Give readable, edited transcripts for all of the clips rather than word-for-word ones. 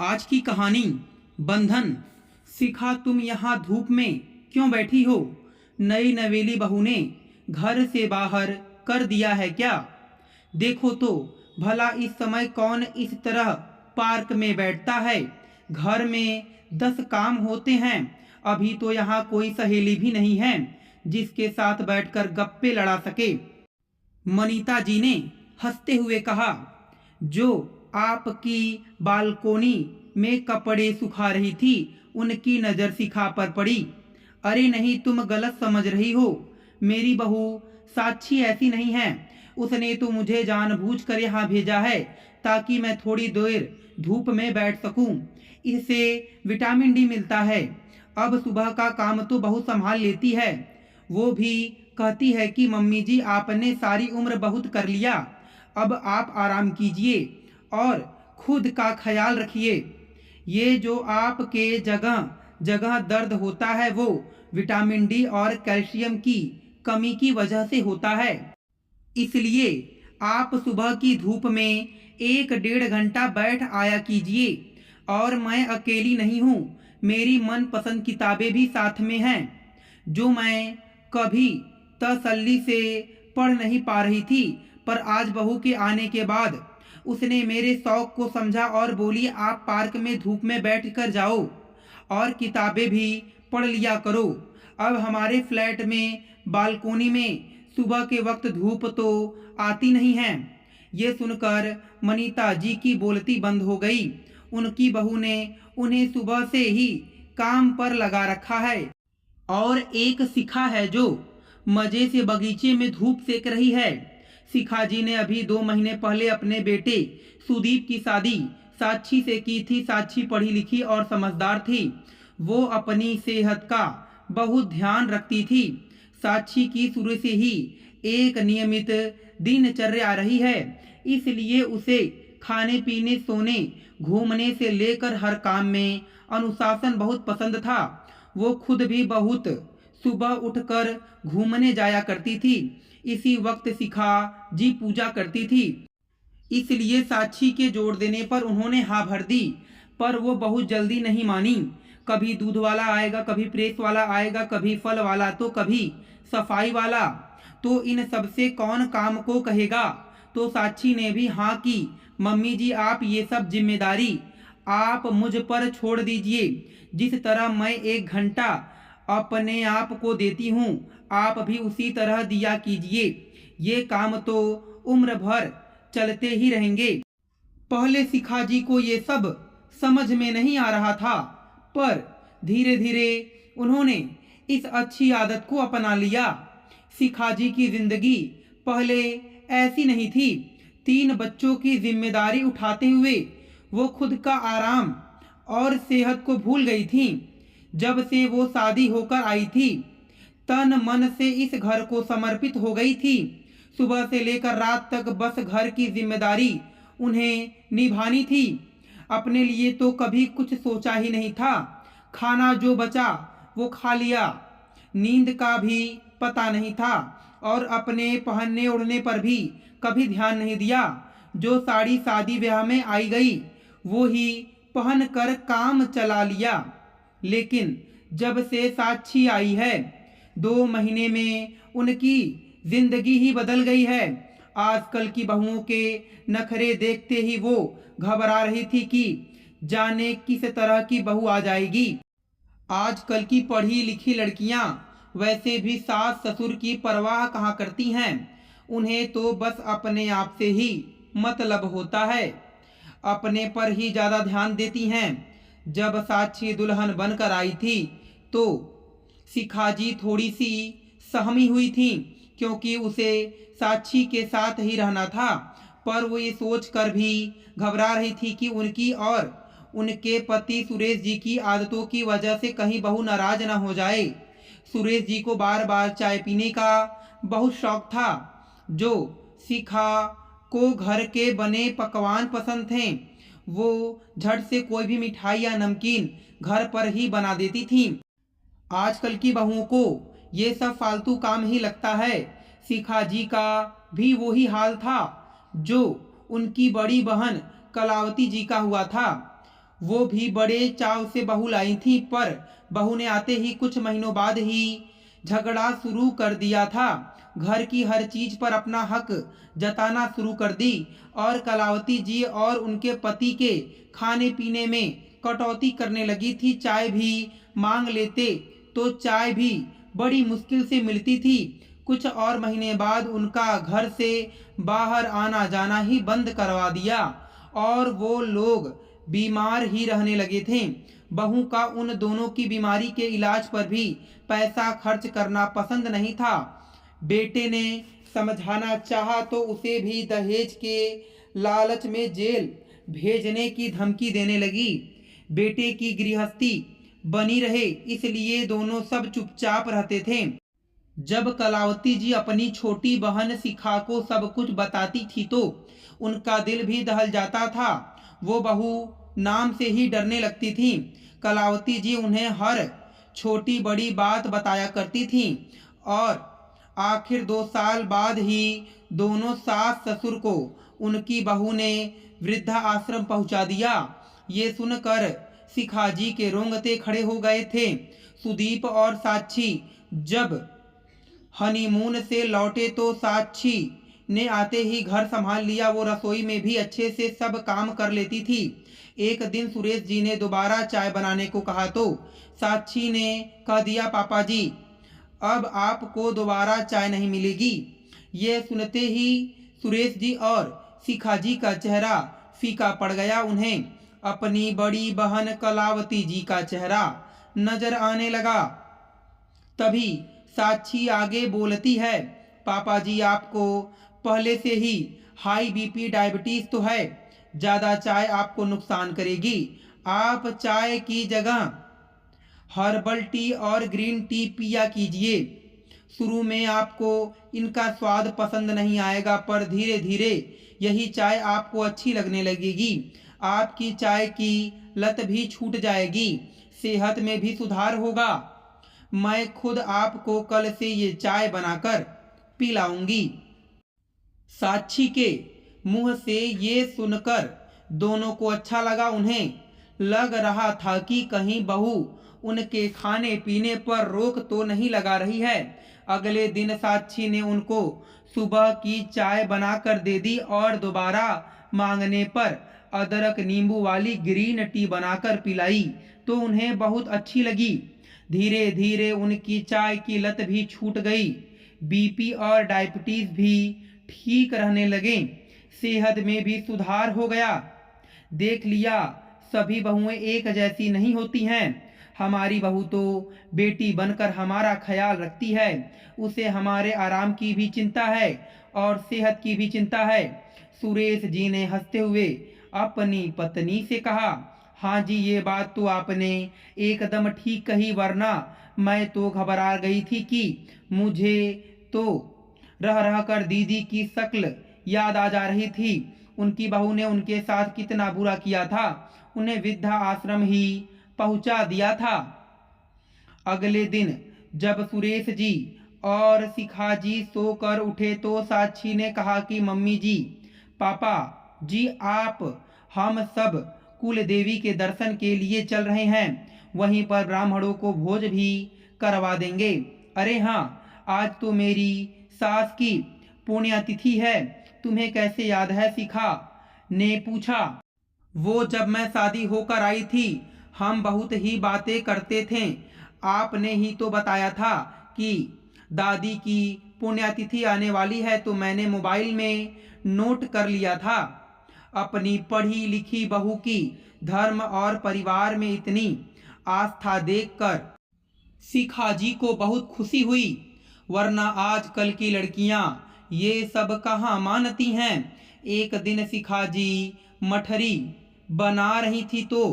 आज की कहानी बंधन। शिखा, तुम यहाँ धूप में क्यों बैठी हो? नई नवेली बहू ने घर से बाहर कर दिया है क्या? देखो तो भला इस समय कौन इस तरह पार्क में बैठता है। घर में 10 काम होते हैं। अभी तो यहाँ कोई सहेली भी नहीं है जिसके साथ बैठकर गप्पे लड़ा सके। मनीता जी ने हंसते हुए कहा, जो आपकी बालकोनी में कपड़े सुखा रही थी उनकी नज़र शिखा पर पड़ी। अरे नहीं, तुम गलत समझ रही हो। मेरी बहू साक्षी ऐसी नहीं है। उसने तो मुझे जानबूझकर यहाँ भेजा है ताकि मैं थोड़ी देर धूप में बैठ सकूं। इससे विटामिन डी मिलता है। अब सुबह का काम तो बहू संभाल लेती है। वो भी कहती है कि मम्मी जी, आपने सारी उम्र बहुत कर लिया, अब आप आराम कीजिए और खुद का ख्याल रखिए। ये जो आपके जगह जगह दर्द होता है वो विटामिन डी और कैल्शियम की कमी की वजह से होता है। इसलिए आप सुबह की धूप में 1-1.5 घंटा बैठ आया कीजिए। और मैं अकेली नहीं हूँ, मेरी मनपसंद किताबें भी साथ में हैं जो मैं कभी तसल्ली से पढ़ नहीं पा रही थी। पर आज बहू के आने के बाद उसने मेरे शौक को समझा और बोली, आप पार्क में धूप में बैठ कर जाओ और किताबें भी पढ़ लिया करो। अब हमारे फ्लैट में बालकोनी में सुबह के वक्त धूप तो आती नहीं है। ये सुनकर मनीता जी की बोलती बंद हो गई। उनकी बहू ने उन्हें सुबह से ही काम पर लगा रखा है और एक शिखा है जो मजे से बगीचे में धूप सेक रही है। शिखा जी ने अभी 2 महीने पहले अपने बेटे सुदीप की शादी साक्षी से की थी। साक्षी पढ़ी लिखी और समझदार थी। वो अपनी सेहत का बहुत ध्यान रखती थी। साक्षी की शुरू से ही एक नियमित दिनचर्या रही है, इसलिए उसे खाने पीने, सोने, घूमने से लेकर हर काम में अनुशासन बहुत पसंद था। वो खुद भी बहुत सुबह उठकर घूमने जाया करती थी। इसी वक्त शिखा जी पूजा करती थी, इसलिए साक्षी के जोड़ देने पर उन्होंने हाँ भर दी। पर वो बहुत जल्दी नहीं मानी। कभी दूध वाला आएगा, कभी प्रेस वाला आएगा, कभी फल वाला तो कभी सफाई वाला। तो इन सबसे कौन काम को कहेगा? तो साक्षी ने भी हाँ की। मम्मी जी, आप ये सब जिम्मेदारी आप मुझ पर छोड़ दीजिए। जिस तरह मैं 1 घंटा अपने आप को देती हूँ, आप भी उसी तरह दिया कीजिए। ये काम तो उम्र भर चलते ही रहेंगे। पहले शिखा जी को ये सब समझ में नहीं आ रहा था, पर धीरे धीरे उन्होंने इस अच्छी आदत को अपना लिया। शिखा जी की जिंदगी पहले ऐसी नहीं थी। 3 बच्चों की जिम्मेदारी उठाते हुए वो खुद का आराम और सेहत को भूल गई थी। जब से वो शादी होकर आई थी, तन मन से इस घर को समर्पित हो गई थी। सुबह से लेकर रात तक बस घर की जिम्मेदारी उन्हें निभानी थी। अपने लिए तो कभी कुछ सोचा ही नहीं था। खाना जो बचा वो खा लिया, नींद का भी पता नहीं था और अपने पहनने ओढ़ने पर भी कभी ध्यान नहीं दिया। जो साड़ी शादी ब्याह में आई गई वो ही पहन कर काम चला लिया। लेकिन जब से साक्षी आई है, 2 महीने में उनकी जिंदगी ही बदल गई है। आजकल की बहुओं के नखरे देखते ही वो घबरा रही थी कि जाने किस तरह की बहू आ जाएगी। आजकल की पढ़ी लिखी लड़कियां वैसे भी सास ससुर की परवाह कहाँ करती हैं। उन्हें तो बस अपने आप से ही मतलब होता है, अपने पर ही ज़्यादा ध्यान देती हैं। जब साक्षी दुल्हन बनकर आई थी तो शिखा जी थोड़ी सी सहमी हुई थी, क्योंकि उसे साक्षी के साथ ही रहना था। पर वो ये सोचकर भी घबरा रही थी कि उनकी और उनके पति सुरेश जी की आदतों की वजह से कहीं बहू नाराज न हो जाए। सुरेश जी को बार बार चाय पीने का बहुत शौक था, जो शिखा को घर के बने पकवान पसंद थे। वो झट से कोई भी मिठाई या नमकीन घर पर ही बना देती थी। आजकल की बहुओं को ये सब फालतू काम ही लगता है। शिखा जी का भी वही हाल था जो उनकी बड़ी बहन कलावती जी का हुआ था। वो भी बड़े चाव से बहू लाई थी, पर बहू ने आते ही कुछ महीनों बाद ही झगड़ा शुरू कर दिया था। घर की हर चीज पर अपना हक जताना शुरू कर दी और कलावती जी और उनके पति के खाने पीने में कटौती करने लगी थी। चाय भी मांग लेते तो चाय भी बड़ी मुश्किल से मिलती थी। कुछ और महीने बाद उनका घर से बाहर आना जाना ही बंद करवा दिया और वो लोग बीमार ही रहने लगे थे। बहू का उन दोनों की बीमारी के इलाज पर भी पैसा खर्च करना पसंद नहीं था। बेटे ने समझाना चाहा तो उसे भी दहेज के लालच में जेल भेजने की धमकी देने लगी। बेटे की गृहस्थी बनी रहे इसलिए दोनों सब चुपचाप रहते थे। जब कलावती जी अपनी छोटी बहन शिखा को सब कुछ बताती थी तो उनका दिल भी दहल जाता था। वो बहू नाम से ही डरने लगती थी। कलावती जी उन्हें हर छोटी बड़ी बात बताया करती थी और आखिर 2 साल बाद ही दोनों सास ससुर को उनकी बहू ने वृद्धा आश्रम पहुंचा दिया। ये सुनकर शिखा जी के रोंगटे खड़े हो गए थे। सुदीप और साक्षी जब हनीमून से लौटे तो साक्षी ने आते ही घर संभाल लिया। वो रसोई में भी अच्छे से सब काम कर लेती थी। एक दिन सुरेश जी ने दोबारा चाय बनाने को कहा तो साक्षी ने कह दिया, पापा जी अब आपको दोबारा चाय नहीं मिलेगी। ये सुनते ही सुरेश जी और शिखा जी का चेहरा फीका पड़ गया। उन्हें अपनी बड़ी बहन कलावती जी का चेहरा नजर आने लगा। तभी साक्षी आगे बोलती है, पापा जी आपको पहले से ही हाई बीपी डायबिटीज तो है, ज़्यादा चाय आपको नुकसान करेगी। आप चाय की जगह हर्बल टी और ग्रीन टी पिया कीजिए। शुरू में आपको इनका स्वाद पसंद नहीं आएगा पर धीरे धीरे यही चाय आपको अच्छी लगने लगेगी। आपकी चाय की लत भी छूट जाएगी, सेहत में भी सुधार होगा। मैं खुद आपको कल से ये चाय बनाकर पिलाऊंगी। साक्षी के मुंह से ये सुनकर दोनों को अच्छा लगा। उन्हें लग रहा था कि कहीं बहू उनके खाने पीने पर रोक तो नहीं लगा रही है। अगले दिन साक्षी ने उनको सुबह की चाय बनाकर दे दी और दोबारा मांगने पर अदरक नींबू वाली ग्रीन टी बनाकर पिलाई तो उन्हें बहुत अच्छी लगी। धीरे धीरे उनकी चाय की लत भी छूट गई, बीपी और डायबिटीज भी ठीक रहने लगे, सेहत में भी सुधार हो गया। देख लिया, सभी बहुएं एक जैसी नहीं होती हैं। हमारी बहू तो बेटी बनकर हमारा ख्याल रखती है, उसे हमारे आराम की भी चिंता है और सेहत की भी चिंता है। सुरेश जी ने हंसते हुए अपनी पत्नी से कहा, हाँ जी ये बात तो आपने एकदम ठीक कही, वरना मैं तो घबरा गई थी कि मुझे तो रह रह कर दीदी की शक्ल याद आ जा रही थी। उनकी बहू ने उनके साथ कितना बुरा किया था, उन्हें वृद्धा आश्रम ही पहुंचा दिया था। अगले दिन जब सुरेश जी और शिखा जी सोकर उठे तो साक्षी ने कहा कि मम्मी जी, पापा जी आप हम सब कुल देवी के दर्शन के लिए चल रहे हैं, वहीं पर ब्राह्मणों को भोज भी करवा देंगे। अरे हाँ, आज तो मेरी सास की पुण्यतिथि है, तुम्हें कैसे याद है? शिखा ने पूछा। वो जब मैं शादी होकर आई थी हम बहुत ही बातें करते थे, आपने ही तो बताया था कि दादी की पुण्यतिथि आने वाली है तो मैंने मोबाइल में नोट कर लिया था। अपनी पढ़ी लिखी बहू की धर्म और परिवार में इतनी आस्था देखकर शिखा जी को बहुत खुशी हुई, वरना आजकल की लड़कियां ये सब कहाँ मानती हैं। एक दिन शिखा जी मठरी बना रही थी तो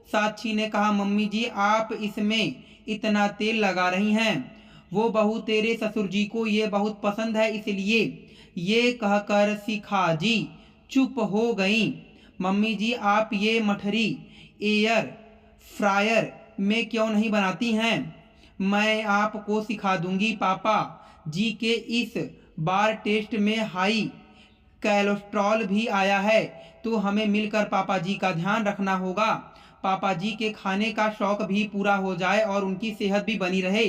साक्षी ने कहा, मम्मी जी आप इसमें इतना तेल लगा रही हैं, वो बहू तेरे ससुर जी को ये बहुत पसंद है इसलिए। ये कहकर शिखा जी चुप हो गईं। मम्मी जी आप ये मठरी एयर फ्रायर में क्यों नहीं बनाती हैं? मैं आपको सिखा दूंगी। पापा जी के इस बार टेस्ट में हाई कोलेस्ट्रॉल भी आया है तो हमें मिलकर पापा जी का ध्यान रखना होगा। पापा जी के खाने का शौक भी पूरा हो जाए और उनकी सेहत भी बनी रहे।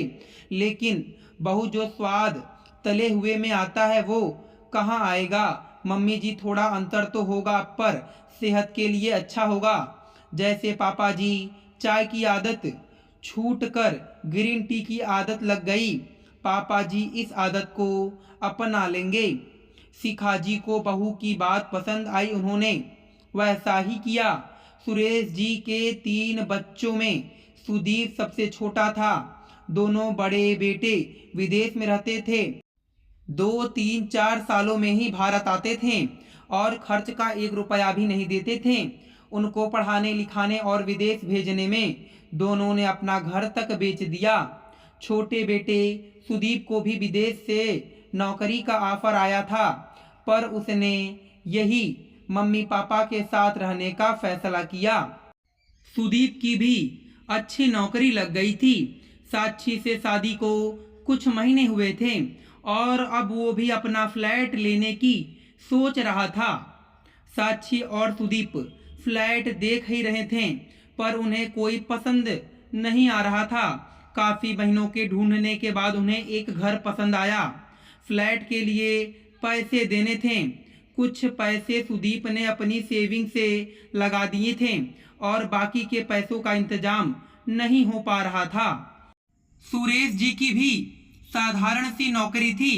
लेकिन बहू जो स्वाद तले हुए में आता है वो कहाँ आएगा। मम्मी जी थोड़ा अंतर तो होगा पर सेहत के लिए अच्छा होगा। जैसे पापा जी चाय की आदत छूट कर ग्रीन टी की आदत लग गई, पापा जी इस आदत को अपना लेंगे। शिखा जी को बहू की बात पसंद आई, उन्होंने वैसा ही किया। सुरेश जी के 3 बच्चों में सुदीप सबसे छोटा था। दोनों बड़े बेटे विदेश में रहते थे, 2-3-4 सालों में ही भारत आते थे और खर्च का 1 रुपया भी नहीं देते थे। उनको पढ़ाने लिखाने और विदेश भेजने में दोनों ने अपना घर तक बेच दिया। छोटे बेटे सुदीप को भी विदेश से नौकरी का ऑफर आया था, पर उसने यही मम्मी पापा के साथ रहने का फैसला किया। सुदीप की भी अच्छी नौकरी लग गई थी। साक्षी से शादी को कुछ महीने हुए थे और अब वो भी अपना फ्लैट लेने की सोच रहा था। साक्षी और सुदीप फ्लैट देख ही रहे थे पर उन्हें कोई पसंद नहीं आ रहा था। काफी महीनों के ढूंढने के बाद उन्हें एक घर पसंद आया। फ्लैट के लिए पैसे देने थे। कुछ पैसे सुदीप ने अपनी सेविंग से लगा दिए थे और बाकी के पैसों का इंतजाम नहीं हो पा रहा था। सुरेश जी की भी साधारण सी नौकरी थी,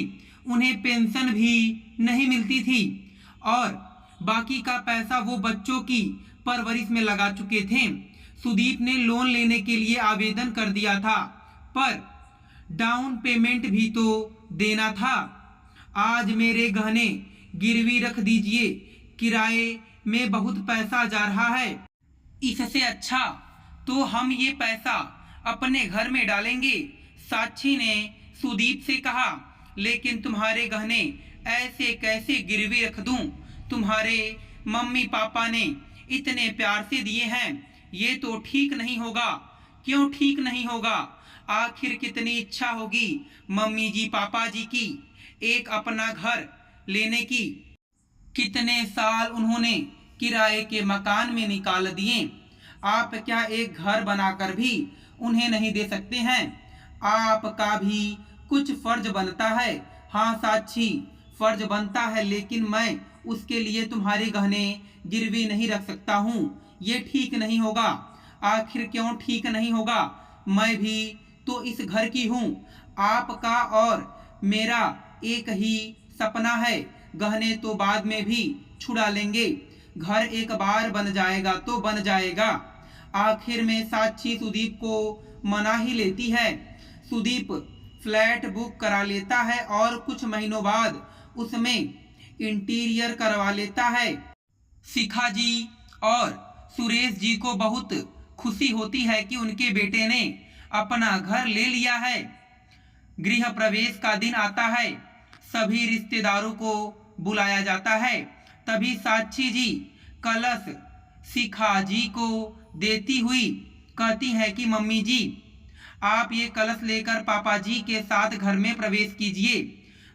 उन्हें पेंशन भी नहीं मिलती थी और बाकी का पैसा वो बच्चों की परवरिश में लगा चुके थे। सुदीप ने लोन लेने के लिए आवेदन कर दिया था पर डाउन पेमेंट भी तो देना था। आज मेरे गहने गिरवी रख दीजिए, किराए में बहुत पैसा जा रहा है, इससे अच्छा तो हम ये पैसा अपने घर में डालेंगे। साक्षी ने सुदीप से कहा, लेकिन तुम्हारे गहने ऐसे कैसे गिरवी रख दूं? तुम्हारे मम्मी पापा ने इतने प्यार से दिए हैं, ये तो ठीक नहीं होगा। क्यों ठीक नहीं होगा? आखिर कितनी इच्छा होगी मम्मी जी पापा जी की एक अपना घर लेने की। कितने साल उन्होंने किराए के मकान में निकाल दिए। आप क्या एक घर बनाकर भी उन्हें नहीं दे सकते हैं? आपका भी कुछ फर्ज बनता है। हाँ साक्षी, फर्ज बनता है, लेकिन मैं उसके लिए तुम्हारे गहने गिरवी नहीं रख सकता हूँ। ये ठीक नहीं होगा। आखिर क्यों ठीक नहीं होगा? मैं भी तो इस घर की हूँ। आपका और मेरा एक ही सपना है। गहने तो बाद में भी छुड़ा लेंगे, घर एक बार बन जाएगा तो बन जाएगा। आखिर में साक्षी सुदीप को मना ही लेती है। सुदीप फ्लैट बुक करा लेता है और कुछ महीनों बाद उसमें इंटीरियर करवा लेता है। शिखा जी और सुरेश जी को बहुत खुशी होती है कि उनके बेटे ने अपना घर ले लिया है। गृह प्रवेश का दिन आता है, सभी रिश्तेदारों को बुलाया जाता है। तभी साक्षी जी कलश शिखा जी को देती हुई कहती है कि मम्मी जी, आप ये कलश लेकर पापा जी के साथ घर में प्रवेश कीजिए।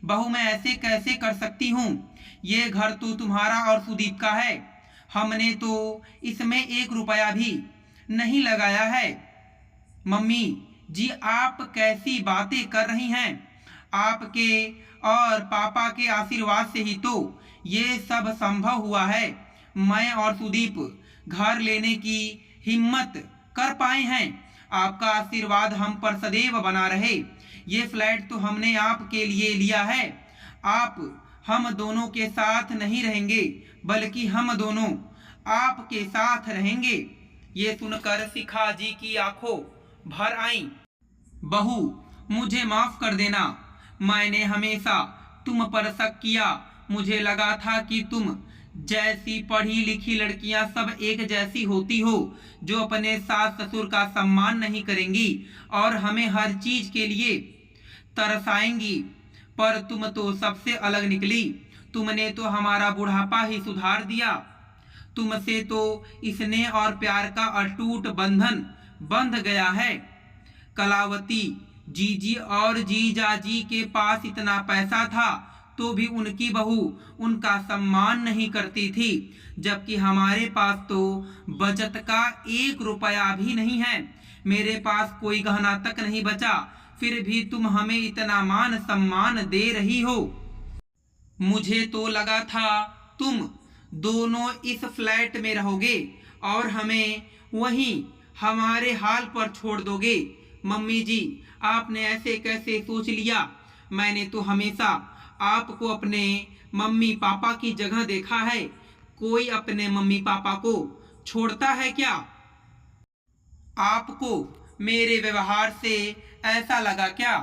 बहू, मैं ऐसे कैसे कर सकती हूँ? ये घर तो तुम्हारा और सुदीप का है, हमने तो इसमें 1 रुपया भी नहीं लगाया है। मम्मी जी, आप कैसी बातें कर रही हैं? आपके और पापा के आशीर्वाद से ही तो ये सब संभव हुआ है। मैं और सुदीप घर लेने की हिम्मत कर पाए हैं। आपका आशीर्वाद हम पर सदैव बना रहे। ये फ्लैट तो हमने आपके लिए लिया है। आप हम दोनों के साथ नहीं रहेंगे, बल्कि हम दोनों आपके साथ रहेंगे। ये सुनकर शिखा जी की आंखों भर आईं। बहू, मुझे माफ कर देना। मैंने हमेशा तुम पर शक किया। मुझे लगा था कि तुम जैसी पढ़ी लिखी लड़कियां सब एक जैसी होती हो, जो अपने सास ससुर का सम्मान नहीं करेंगी और हमें हर चीज के लिए तरसाएंगी। पर तुम तो सबसे अलग निकली। तुमने तो हमारा बुढ़ापा ही सुधार दिया। तुमसे तो स्नेह और प्यार का अटूट बंधन बंध गया है। कलावती जीजी और जीजा जी के पास इतना पैसा था तो भी उनकी बहू उनका सम्मान नहीं करती थी, जबकि हमारे पास तो बचत का 1 रुपया भी नहीं है, मेरे पास कोई गहना तक नहीं बचा, फिर भी तुम हमें इतना मान सम्मान दे रही हो। मुझे तो लगा था तुम दोनों इस फ्लैट में रहोगे और हमें वहीं हमारे हाल पर छोड़ दोगे। मम्मी जी, आपने ऐसे कैसे सोच लिया? मैंने तो हमेशा आपको अपने मम्मी पापा की जगह देखा है। कोई अपने मम्मी पापा को छोड़ता है क्या? आपको मेरे व्यवहार से ऐसा लगा क्या?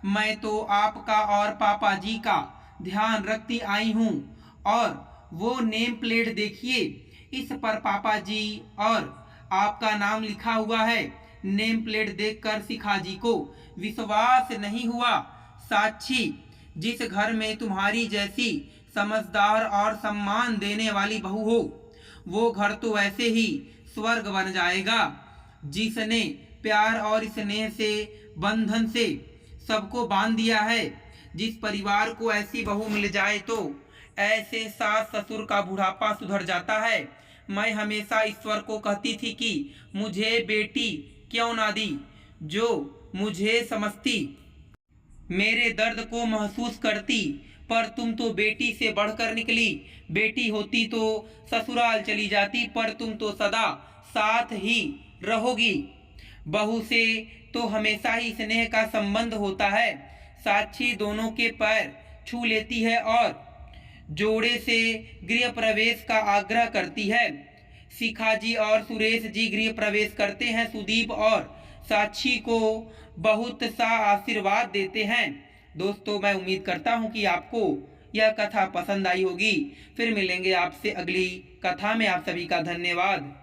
मैं तो आपका और पापा जी का ध्यान रखती आई हूँ। और वो नेम प्लेट देखिए, इस पर पापा जी और आपका नाम लिखा हुआ है। नेम प्लेट देखकर शिखा जी को विश्वास नहीं हुआ। साक्षी, जिस घर में तुम्हारी जैसी समझदार और सम्मान देने वाली बहू हो, वो घर तो ऐसे ही स्वर्ग बन जाएगा, जिसने प्यार और स्नेह से बंधन से सबको बांध दिया है। जिस परिवार को ऐसी बहू मिल जाए तो ऐसे सास ससुर का बुढ़ापा सुधर जाता है। मैं हमेशा ईश्वर को कहती थी कि मुझे बेटी क्यों ना दी, जो मुझे समझती, मेरे दर्द को महसूस करती। पर तुम तो बेटी से बढ़कर निकली। बेटी होती तो ससुराल चली जाती, पर तुम तो सदा साथ ही रहोगी। बहू से तो हमेशा ही स्नेह का संबंध होता है। साक्षी दोनों के पैर छू लेती है और जोड़े से गृह प्रवेश का आग्रह करती है। शिखा जी और सुरेश जी गृह प्रवेश करते हैं। सुदीप और साक्षी को बहुत सा आशीर्वाद देते हैं। दोस्तों, मैं उम्मीद करता हूं कि आपको यह कथा पसंद आई होगी। फिर मिलेंगे आपसे अगली कथा में। आप सभी का धन्यवाद।